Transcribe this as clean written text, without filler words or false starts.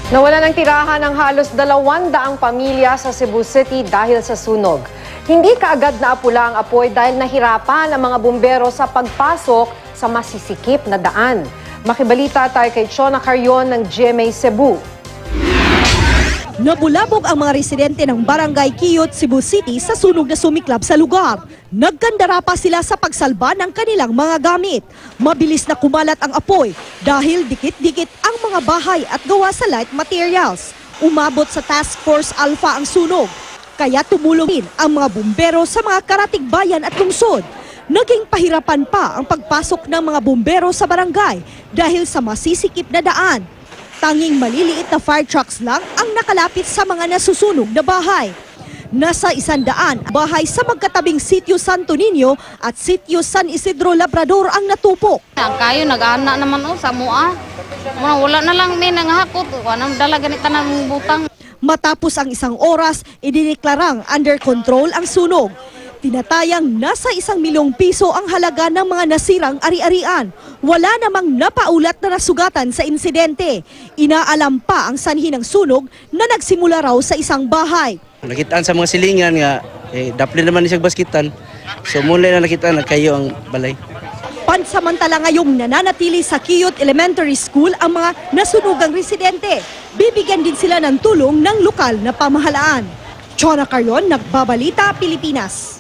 Nawala ng tirahan ng halos 200 pamilya sa Cebu City dahil sa sunog. Hindi kaagad naapula ang apoy dahil nahirapan ang mga bumbero sa pagpasok sa masisikip na daan. Makibalita tayo kay Chona Carrion ng GMA Cebu. Nabulabog ang mga residente ng Barangay Quiyot, Cebu City sa sunog na sumiklab sa lugar. Nagkandara pa sila sa pagsalba ng kanilang mga gamit. Mabilis na kumalat ang apoy dahil dikit-dikit ang mga bahay at gawa sa light materials. Umabot sa Task Force Alpha ang sunog, kaya tumulong din ang mga bumbero sa mga karatig bayan at lungsod. Naging pahirapan pa ang pagpasok ng mga bumbero sa barangay dahil sa masisikip na daan. Tanging maliliit na fire trucks lang ang nakalapit sa mga nasusunog na bahay. Nasa 100 bahay sa magkatabing Sitio Santo Niño at Sitio San Isidro Labrador ang natupok. Kayo nag-aana naman sa mua. Wala na lang may nanghakot. Anong dala ganita ng butang. Matapos ang 1 oras, idineklarang under control ang sunog. Tinatayang nasa 1 milyong piso ang halaga ng mga nasirang ari-arian. Wala namang napaulat na nasugatan sa insidente. Inaalam pa ang sanhi ng sunog na nagsimula raw sa isang bahay. Nakitaan sa mga silingan nga, daplin naman siyang baskitan. So mula na nakitaan na kayo ang balay. Pansamantala ngayong nananatili sa Quiyot Elementary School ang mga nasunugang residente. Bibigyan din sila ng tulong ng lokal na pamahalaan. Chona Carrion, Nagbabalita, Pilipinas.